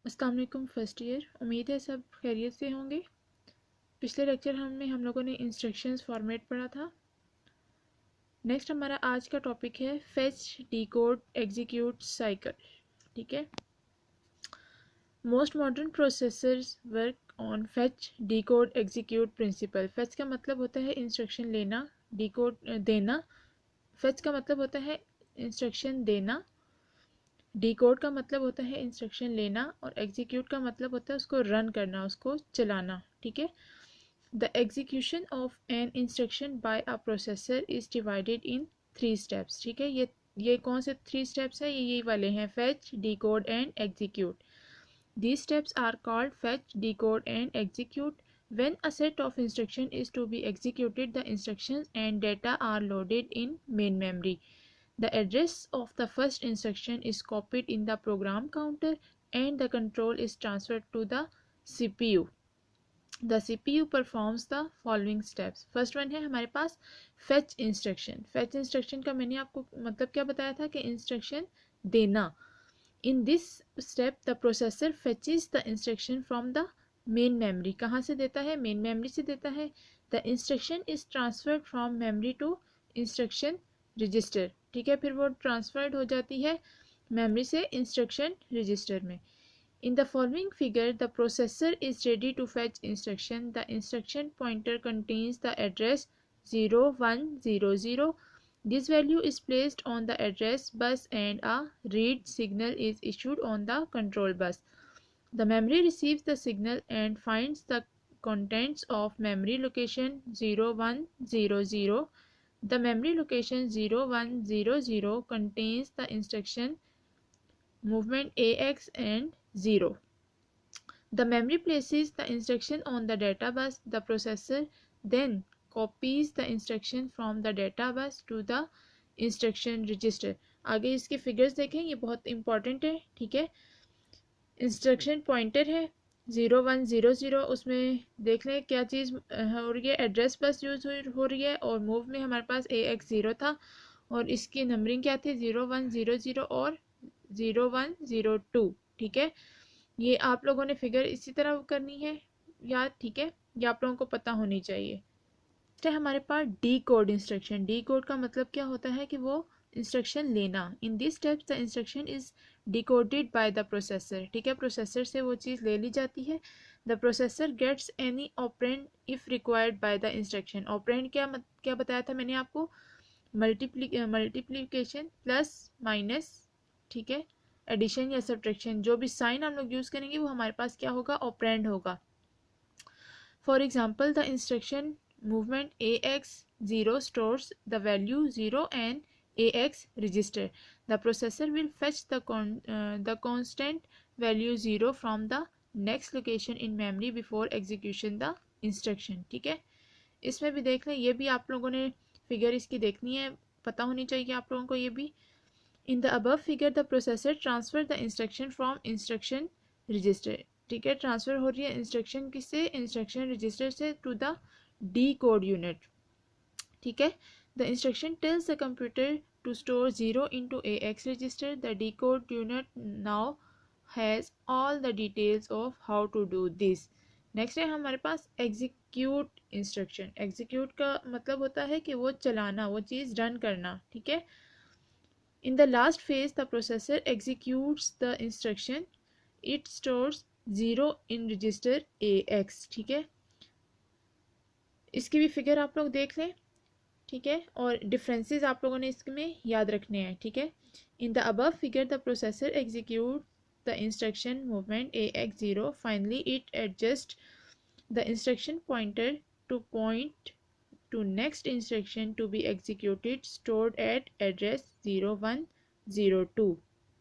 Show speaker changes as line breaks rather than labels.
अस्सलाम वालेकुम first year. उम्मीद है सब खैरियत से होंगे। पिछले लेक्चर में हम लोगों ने इंस्ट्रक्शंस फॉर्मेट पढ़ा था। नेक्स्ट हमारा आज का टॉपिक है फेच डिकोड एग्जीक्यूट साइकिल। ठीक है। Most modern processors work on fetch decode execute principle. Fetch का मतलब होता है इंस्ट्रक्शन लेना, डिकोड देना। फेच का मतलब होता है इंस्ट्रक्शन देना, डिकोड का मतलब होता है इंस्ट्रक्शन लेना, और एग्जीक्यूट का मतलब होता है उसको रन करना, उसको चलाना। ठीक है। The execution of an instruction by a processor is divided in 3 steps. ठीक है। ये कौन से 3 स्टेप्स है? ये वाले हैं, fetch, decode and execute. These steps are called fetch, decode and execute. When a set of instruction is to be executed, the instructions and data are loaded in main memory. The address of the first instruction is copied in the program counter and the control is transferred to the CPU. The CPU performs the following steps. First one है हमारे पास fetch instruction. Fetch instruction का मैंने आपको मतलब क्या बताया था कि instruction देना। In this step, the processor fetches the instruction from the main memory. कहाँ से देता है? main memory से देता है। The instruction is transferred from memory to instruction register. ठीक है। फिर वो transferred हो जाती है memory से instruction register में। In the following figure, the processor is ready to fetch instruction. The instruction pointer contains the address 0100. This value is placed on the address bus and a read signal is issued on the control bus. The memory receives the signal and finds the contents of memory location 0100. The memory location 0100 contains the instruction movement AX and 0. The memory places the instruction on the data bus. The processor then copies the instruction from the data bus to the instruction register. आगे इसके figures देखें, ये बहुत important है। ठीक है। Instruction pointer है 0100, उसमें देख लें क्या चीज़ हो रही है, एड्रेस बस यूज़ हो रही है, और मूव में हमारे पास AX0 था, और इसकी नंबरिंग क्या थी 0100 और 0102। ठीक है। ये आप लोगों ने फिगर इसी तरह करनी है याद। ठीक है। ये आप लोगों को पता होनी चाहिए। तो हमारे पास decode instruction. Decode का मतलब क्या होता है कि वो इंस्ट्रक्शन लेना। In this steps the instruction is decoded by the processor. ठीक है। प्रोसेसर से वो चीज़ ले ली जाती है। The processor gets any operand if required by the instruction. Operand क्या बताया था मैंने आपको? Multiplication, plus, minus. ठीक है। एडिशन या सब्ट्रैक्शन, जो भी साइन हम लोग यूज़ करेंगे वो हमारे पास क्या होगा? ऑपरेंड होगा। For example the instruction movement AX0 stores the value 0 and AX register. The processor will fetch the constant value 0 from the next location in memory before execution the instruction. ठीक है। इसमें भी देख लें, ये भी आप लोगों ने फिगर इसकी देखनी है, पता होनी चाहिए आप लोगों को ये भी। In the above figure the processor transfer the instruction from instruction register. ठीक है। ट्रांसफ़र हो रही है इंस्ट्रक्शन किससे? इंस्ट्रक्शन रजिस्टर से टू द decode unit. ठीक है। The instruction tells the computer to store 0 into AX register. The decode unit now has all the details of how to do this. Next है हमारे पास execute instruction. execute का मतलब होता है कि वो चलाना, वो चीज़ रन करना। ठीक है। In the last phase the processor executes the instruction. It stores 0 in register AX. ठीक है। इसकी भी फिगर आप लोग देख लें। ठीक है। और डिफरेंसेस आप लोगों ने इसमें याद रखने हैं। ठीक है। In the above figure the processor execute the instruction movement AX0. Finally it adjust the instruction pointer two point to next instruction to be executed stored at address 0102.